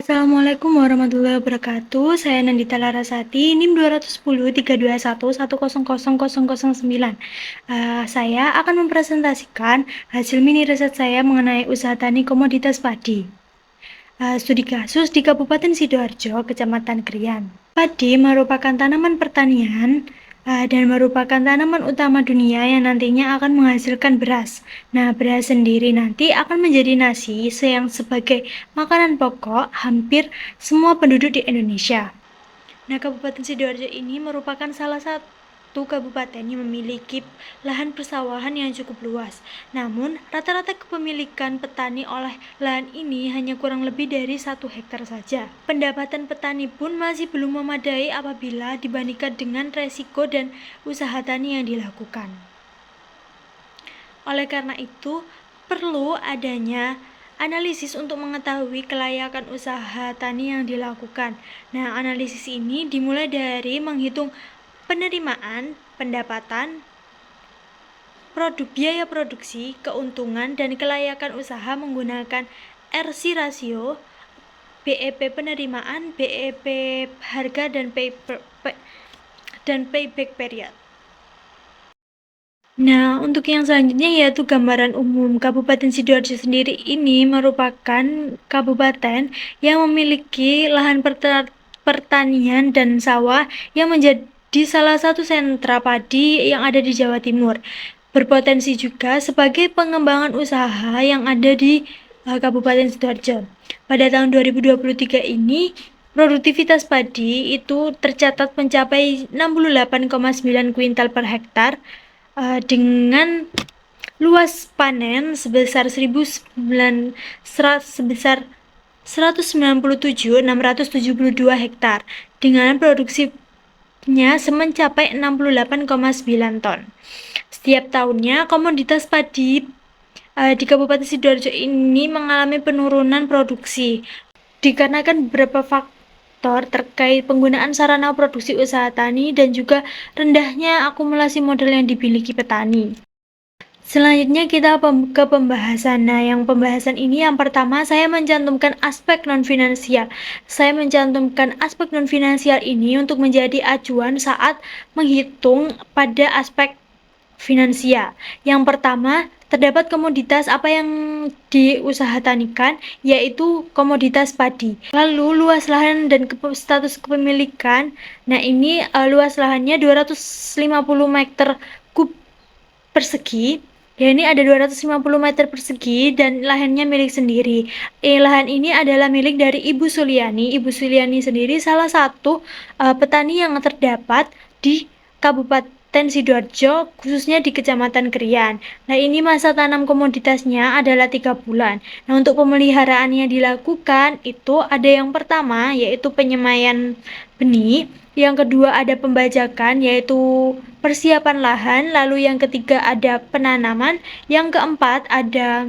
Assalamualaikum warahmatullahi wabarakatuh. Saya Nandita Larasati, NIM 210 321 100009. Saya akan mempresentasikan hasil mini riset saya mengenai usaha tani komoditas padi. Studi kasus di Kabupaten Sidoarjo, Kecamatan Krian. Padi merupakan tanaman pertanian dan merupakan tanaman utama dunia yang nantinya akan menghasilkan beras. Nah, beras sendiri nanti akan menjadi nasi yang sebagai makanan pokok hampir semua penduduk di Indonesia. Nah, Kabupaten Sidoarjo ini merupakan salah satu kabupaten yang memiliki lahan persawahan yang cukup luas. Namun, rata-rata kepemilikan petani oleh lahan ini hanya kurang lebih dari 1 hektar saja. Pendapatan petani pun masih belum memadai apabila dibandingkan dengan resiko dan usaha tani yang dilakukan. Oleh karena itu, perlu adanya analisis untuk mengetahui kelayakan usaha tani yang dilakukan. Nah, analisis ini dimulai dari menghitung penerimaan, pendapatan, biaya produksi, keuntungan, dan kelayakan usaha menggunakan RC rasio, BEP penerimaan, BEP harga, dan payback period. Nah, untuk yang selanjutnya yaitu gambaran umum. Kabupaten Sidoarjo sendiri ini merupakan kabupaten yang memiliki lahan pertanian dan sawah yang menjadi salah satu sentra padi yang ada di Jawa Timur. Berpotensi juga sebagai pengembangan usaha yang ada di Kabupaten Sidoarjo. Pada tahun 2023 ini, produktivitas padi itu tercatat mencapai 68,9 kuintal per hektar, dengan luas panen sebesar 197.672 hektar dengan produksinya mencapai 68,9 ton. Setiap tahunnya komoditas padi di Kabupaten Sidoarjo ini mengalami penurunan produksi dikarenakan beberapa faktor terkait penggunaan sarana produksi usaha tani dan juga rendahnya akumulasi modal yang dimiliki petani. Selanjutnya kita ke pembahasan. Nah, yang pembahasan ini yang pertama saya mencantumkan aspek non-finansial. Saya mencantumkan aspek non-finansial ini untuk menjadi acuan saat menghitung pada aspek finansial. Yang pertama, terdapat komoditas apa yang diusahatanikan, yaitu komoditas padi. Lalu luas lahan dan status kepemilikan. Nah, ini luas lahannya 250 meter kub persegi. Ya, ini ada 250 meter persegi dan lahannya milik sendiri. Lahan ini adalah milik dari Ibu Suliani. Ibu Suliani sendiri salah satu petani yang terdapat di Kabupaten Sidoarjo, khususnya di Kecamatan Krian. Nah, ini masa tanam komoditasnya adalah 3 bulan. Nah, untuk pemeliharaan yang dilakukan itu ada yang pertama yaitu penyemaian benih, yang kedua ada pembajakan yaitu persiapan lahan, lalu yang ketiga ada penanaman, yang keempat ada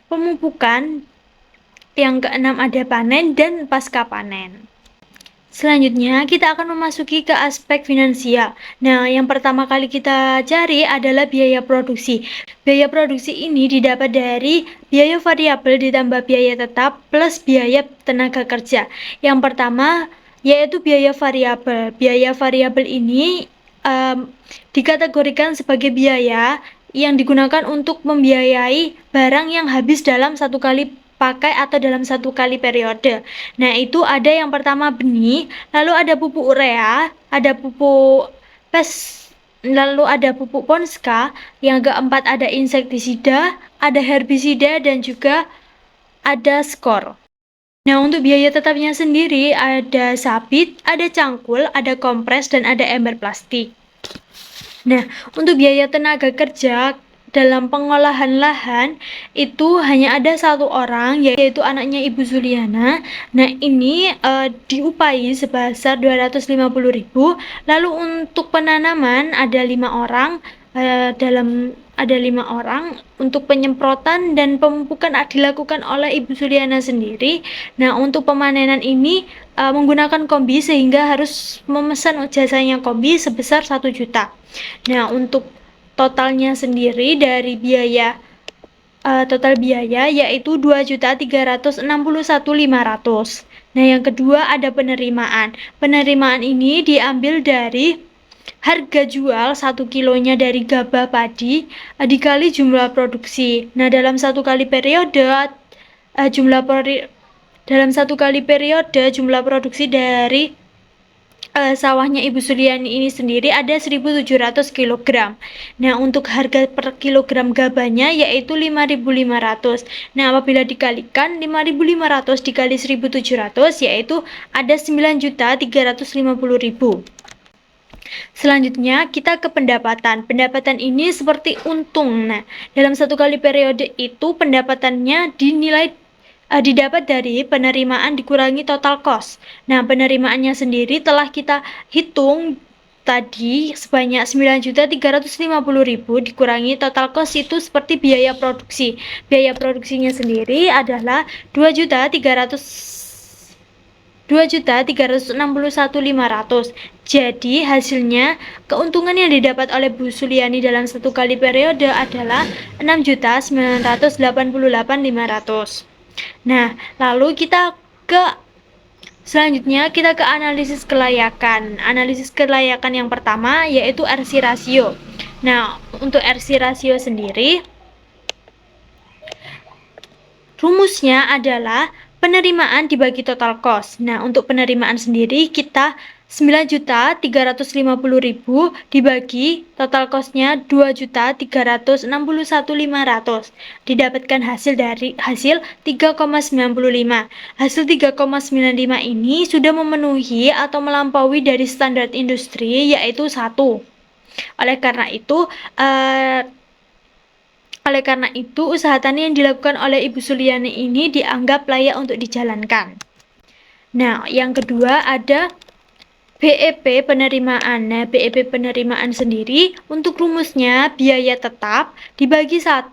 pemupukan, yang keenam ada panen dan pasca panen. Selanjutnya, kita akan memasuki ke aspek finansial. Nah, yang pertama kali kita cari adalah biaya produksi. Biaya produksi ini didapat dari biaya variabel ditambah biaya tetap plus biaya tenaga kerja. Yang pertama, yaitu biaya variabel. Biaya variabel ini dikategorikan sebagai biaya yang digunakan untuk membiayai barang yang habis dalam satu kali pakai atau dalam satu kali periode. Nah, itu ada yang pertama benih, lalu ada pupuk urea, ada pupuk lalu ada pupuk ponska, yang keempat ada insektisida, ada herbisida, dan juga ada skor. Nah, untuk biaya tetapnya sendiri ada sabit, ada cangkul, ada kompres, dan ada ember plastik. Nah, untuk biaya tenaga kerja dalam pengolahan lahan itu hanya ada 1 orang, yaitu anaknya Ibu Zuliana. Nah, ini diupahi sebesar 250.000. Lalu untuk penanaman ada 5 orang, ada 5 orang. Untuk penyemprotan dan pemupukan dilakukan oleh Ibu Zuliana sendiri. Nah, untuk pemanenan ini menggunakan kombi sehingga harus memesan jasanya kombi sebesar 1 juta. Nah, untuk totalnya sendiri dari biaya total biaya yaitu 2.361.500. Nah, yang kedua ada penerimaan. Penerimaan ini diambil dari harga jual 1 kilonya dari gabah padi dikali jumlah produksi. Nah, dalam satu kali periode jumlah produksi dari sawahnya Ibu Suliani ini sendiri ada 1.700 kg. Nah, untuk harga per kilogram gabahnya yaitu 5.500. Nah, apabila dikalikan 5.500 dikali 1.700 yaitu ada 9.350.000. Selanjutnya kita ke pendapatan. Pendapatan ini seperti untung. Nah, dalam satu kali periode itu pendapatannya didapat dari penerimaan dikurangi total cost. Nah, penerimaannya sendiri telah kita hitung tadi sebanyak 9.350.000 dikurangi total cost itu seperti biaya produksi. Biaya produksinya sendiri adalah 2.361.500. Jadi hasilnya keuntungan yang didapat oleh Bu Suliani dalam satu kali periode adalah 6.988.500. Nah, lalu selanjutnya kita ke analisis kelayakan. Analisis kelayakan yang pertama yaitu RC ratio. Nah, untuk RC ratio sendiri rumusnya adalah penerimaan dibagi total cost. Nah, untuk penerimaan sendiri kita 9.350.000 dibagi total costnya 2.361.500. Didapatkan hasil 3,95. Hasil 3,95 ini sudah memenuhi atau melampaui dari standar industri yaitu 1. Oleh karena itu, usaha tani yang dilakukan oleh Ibu Suliani ini dianggap layak untuk dijalankan. Nah, yang kedua ada BEP penerimaan. Nah, BEP penerimaan sendiri untuk rumusnya biaya tetap dibagi 1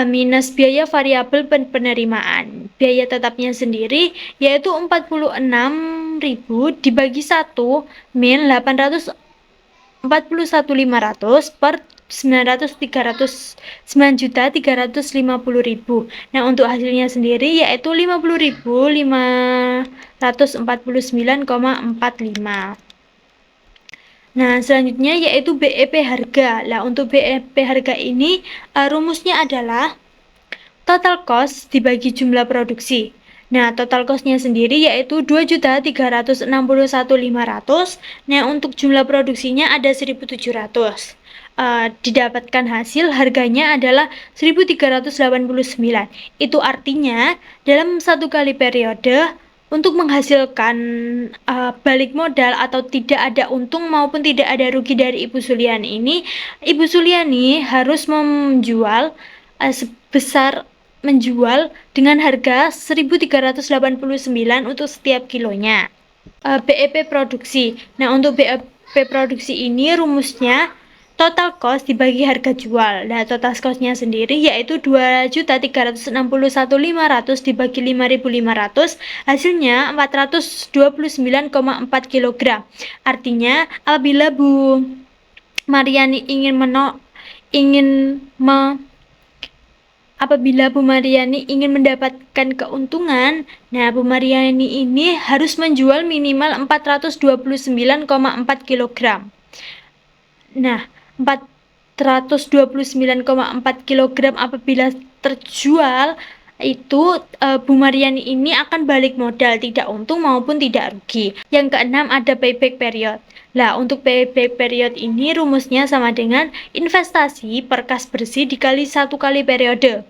minus biaya variabel penerimaan. Biaya tetapnya sendiri yaitu 46.000 dibagi 1 min 841.500 per 9.350.000. Nah, untuk hasilnya sendiri yaitu 50.549,45. Nah, selanjutnya yaitu BEP harga. Nah, untuk BEP harga ini rumusnya adalah total cost dibagi jumlah produksi. Nah, total cost-nya sendiri yaitu 2.361.500. Nah, untuk jumlah produksinya ada 1.700. Didapatkan hasil harganya adalah 1.389. Itu artinya dalam satu kali periode untuk menghasilkan balik modal atau tidak ada untung maupun tidak ada rugi dari Ibu Suliani ini, Ibu Suliani harus menjual dengan harga 1.389 untuk setiap kilonya. BEP produksi. Nah, untuk BEP produksi ini rumusnya total cost dibagi harga jual. Nah, total cost-nya sendiri yaitu 2.361.500 dibagi 5.500, hasilnya 429,4 kg. Artinya, apabila Bu Mariani ingin mendapatkan keuntungan, nah Bu Mariani ini harus menjual minimal 429,4 kg. Nah, 429,4 kg apabila terjual itu Bu Mariani ini akan balik modal, tidak untung maupun tidak rugi. Yang keenam ada payback period. Nah, untuk payback period ini rumusnya sama dengan investasi per kas bersih dikali 1 kali periode.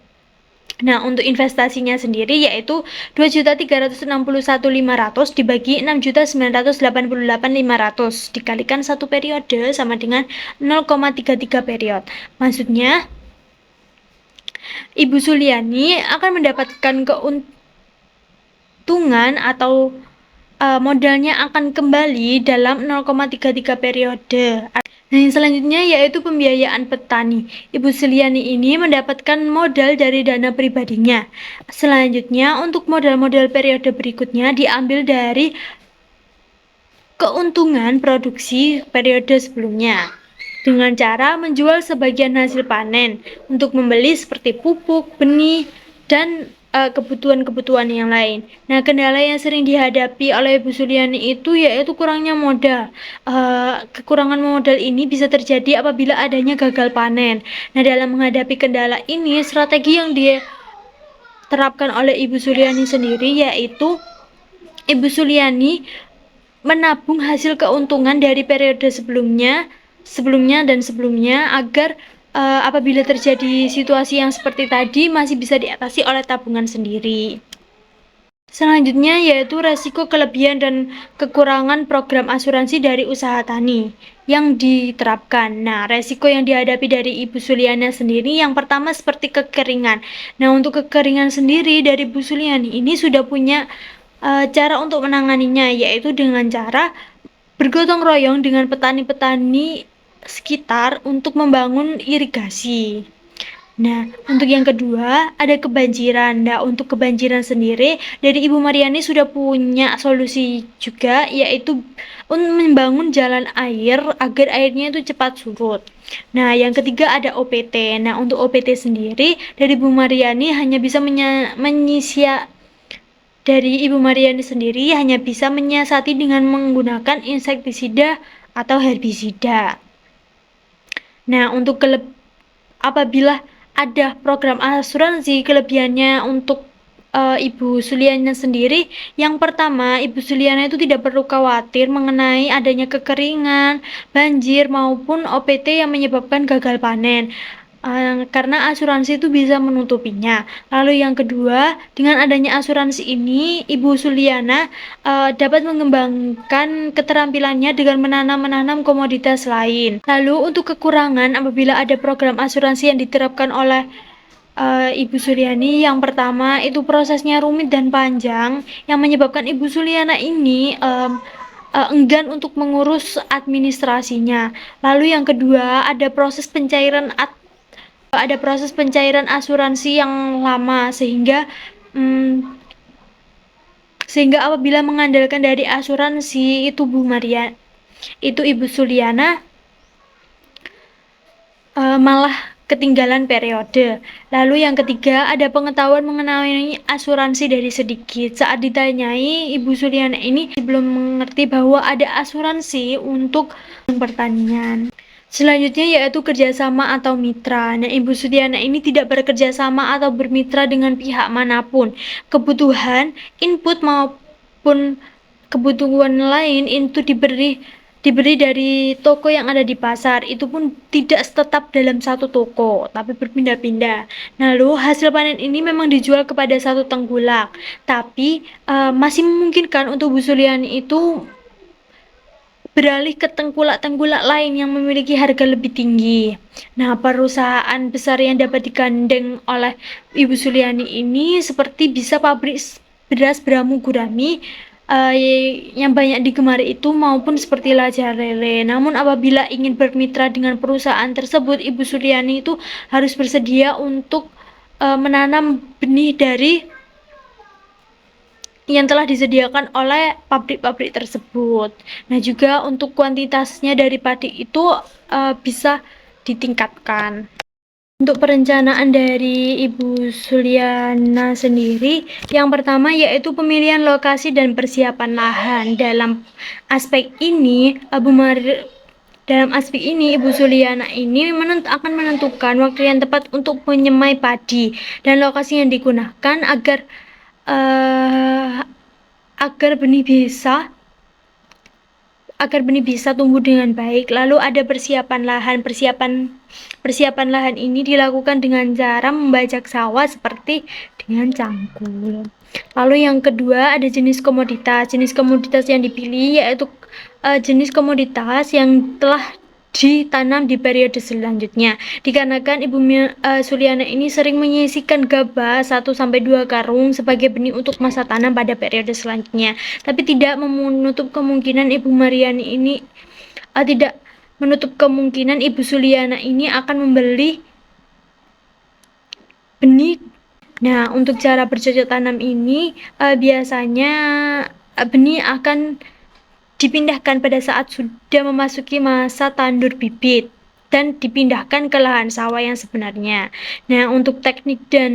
Nah, untuk investasinya sendiri yaitu 2.361.500 dibagi 6.988.500 dikalikan 1 periode sama dengan 0,33 periode. Maksudnya Ibu Suliani akan mendapatkan keuntungan atau modalnya akan kembali dalam 0,33 periode. Nah, yang selanjutnya yaitu pembiayaan petani. Ibu Suliani ini mendapatkan modal dari dana pribadinya. Selanjutnya untuk modal-modal periode berikutnya diambil dari keuntungan produksi periode sebelumnya. dengan cara menjual sebagian hasil panen untuk membeli seperti pupuk, benih, dan kebutuhan-kebutuhan yang lain. Nah, kendala yang sering dihadapi oleh Ibu Suliani itu yaitu kurangnya modal. Kekurangan modal ini bisa terjadi apabila adanya gagal panen. Nah, dalam menghadapi kendala ini, strategi yang diterapkan oleh Ibu Suliani sendiri yaitu Ibu Suliani menabung hasil keuntungan dari periode sebelumnya agar apabila terjadi situasi yang seperti tadi masih bisa diatasi oleh tabungan sendiri. Selanjutnya yaitu resiko kelebihan dan kekurangan program asuransi dari usaha tani yang diterapkan. Nah, resiko yang dihadapi dari Ibu Suliana sendiri yang pertama seperti kekeringan. Nah, untuk kekeringan sendiri dari Ibu Suliani ini sudah punya cara untuk menanganinya, yaitu dengan cara bergotong royong dengan petani-petani sekitar untuk membangun irigasi. Nah, untuk yang kedua ada kebanjiran. Nah, untuk kebanjiran sendiri dari Ibu Mariani sudah punya solusi juga, yaitu membangun jalan air agar airnya itu cepat surut. Nah, yang ketiga ada OPT. Nah, untuk OPT sendiri dari Ibu Mariani hanya bisa dari Ibu Mariani sendiri hanya bisa menyiasati dengan menggunakan insektisida atau herbisida. Nah, untuk apabila ada program asuransi, kelebihannya untuk Ibu Suliana sendiri, yang pertama, Ibu Suliana itu tidak perlu khawatir mengenai adanya kekeringan, banjir, maupun OPT yang menyebabkan gagal panen. Karena asuransi itu bisa menutupinya. Lalu yang kedua, dengan adanya asuransi ini, Ibu Suliana dapat mengembangkan keterampilannya dengan menanam komoditas lain. Lalu untuk kekurangan apabila ada program asuransi yang diterapkan oleh Ibu Suliani, yang pertama itu prosesnya rumit dan panjang yang menyebabkan Ibu Suliana ini enggan untuk mengurus administrasinya. Lalu yang kedua ada proses pencairan asuransi yang lama sehingga apabila mengandalkan dari asuransi itu Ibu Suliana malah ketinggalan periode. Lalu yang ketiga ada pengetahuan mengenai asuransi dari sedikit. Saat ditanyai, Ibu Suliana ini belum mengerti bahwa ada asuransi untuk pertanian. Selanjutnya yaitu kerjasama atau mitra. Nah, Ibu Suliana ini tidak bekerjasama atau bermitra dengan pihak manapun. Kebutuhan, input maupun kebutuhan lain itu diberi dari toko yang ada di pasar. Itu pun tidak tetap dalam satu toko, tapi berpindah-pindah. Nah, lalu hasil panen ini memang dijual kepada satu tengkulak, tapi masih memungkinkan untuk Bu Suliani itu beralih ke tengkulak-tengkulak lain yang memiliki harga lebih tinggi. Nah, perusahaan besar yang dapat digandeng oleh Ibu Suliani ini seperti bisa pabrik beras Bramu Gurami yang banyak digemari itu maupun seperti Lajarele. Namun apabila ingin bermitra dengan perusahaan tersebut, Ibu Suliani itu harus bersedia untuk menanam benih dari yang telah disediakan oleh pabrik-pabrik tersebut. Nah, juga untuk kuantitasnya dari padi itu bisa ditingkatkan. Untuk perencanaan dari Ibu Suliana sendiri, yang pertama yaitu pemilihan lokasi dan persiapan lahan. Dalam aspek ini, Ibu Suliana ini akan menentukan waktu yang tepat untuk menyemai padi dan lokasi yang digunakan agar benih bisa tumbuh dengan baik. Lalu ada persiapan lahan. Persiapan lahan ini dilakukan dengan cara membajak sawah seperti dengan cangkul. Lalu yang kedua ada jenis komoditas. Jenis komoditas yang dipilih yaitu jenis komoditas yang telah ditanam di periode selanjutnya. Dikarenakan Ibu Suliana ini sering menyisihkan gabah 1-2 karung sebagai benih untuk masa tanam pada periode selanjutnya. Tapi tidak menutup kemungkinan Ibu Ibu Suliana ini akan membeli benih. Nah, untuk cara bercocok tanam ini biasanya benih akan dipindahkan pada saat sudah memasuki masa tandur bibit. dan dipindahkan ke lahan sawah yang sebenarnya. Nah, untuk teknik dan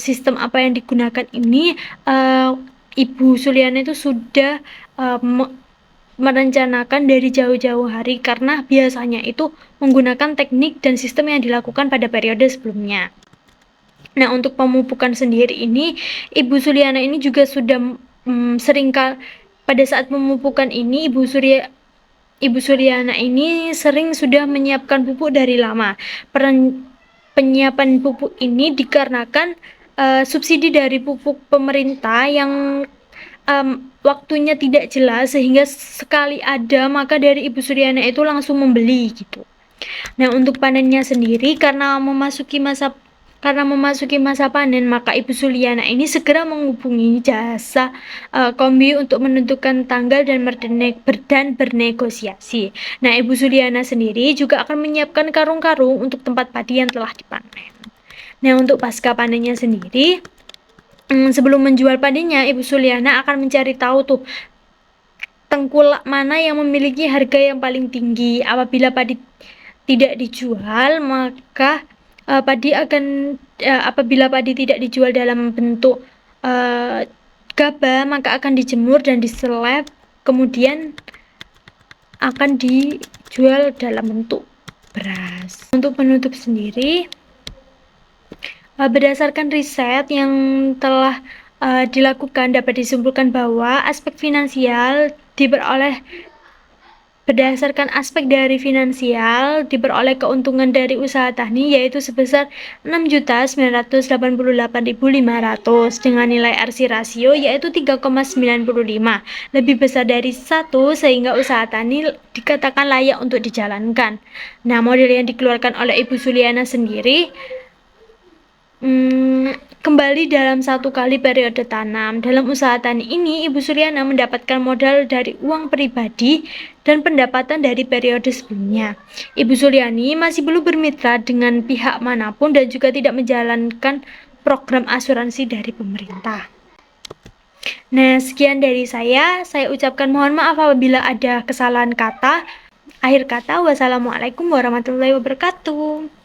sistem apa yang digunakan ini, Ibu Suliana itu sudah merencanakan dari jauh-jauh hari karena biasanya itu menggunakan teknik dan sistem yang dilakukan pada periode sebelumnya. Nah, untuk pemupukan sendiri ini, Ibu Suliana ini juga sudah pada saat pemupukan ini Ibu Suryana ini sering sudah menyiapkan pupuk dari lama. Penyiapan pupuk ini dikarenakan subsidi dari pupuk pemerintah yang waktunya tidak jelas, sehingga sekali ada maka dari Ibu Suryana itu langsung membeli gitu. Nah, untuk panennya sendiri karena memasuki masa panen, maka Ibu Suliana ini segera menghubungi jasa Kombi untuk menentukan tanggal dan bernegosiasi. Nah, Ibu Suliana sendiri juga akan menyiapkan karung-karung untuk tempat padi yang telah dipanen. Nah, untuk pasca panennya sendiri, sebelum menjual padinya, Ibu Suliana akan mencari tahu tuh tengkulak mana yang memiliki harga yang paling tinggi. Apabila padi tidak dijual, maka apabila padi tidak dijual dalam bentuk gabah, maka akan dijemur dan diseleb, kemudian akan dijual dalam bentuk beras. Untuk penutup sendiri, berdasarkan riset yang telah dilakukan, dapat disimpulkan bahwa berdasarkan aspek dari finansial diperoleh keuntungan dari usaha tani yaitu sebesar 6.988.500 dengan nilai RC rasio yaitu 3,95, lebih besar dari 1, sehingga usaha tani dikatakan layak untuk dijalankan. Nah, model yang dikeluarkan oleh Ibu Suliana sendiri kembali dalam 1 kali periode tanam. Dalam usaha tani ini, Ibu Suryana mendapatkan modal dari uang pribadi dan pendapatan dari periode sebelumnya. Ibu Suryani masih belum bermitra dengan pihak manapun dan juga tidak menjalankan program asuransi dari pemerintah. Nah, sekian dari saya. Saya ucapkan mohon maaf apabila ada kesalahan kata. Akhir kata, wassalamualaikum warahmatullahi wabarakatuh.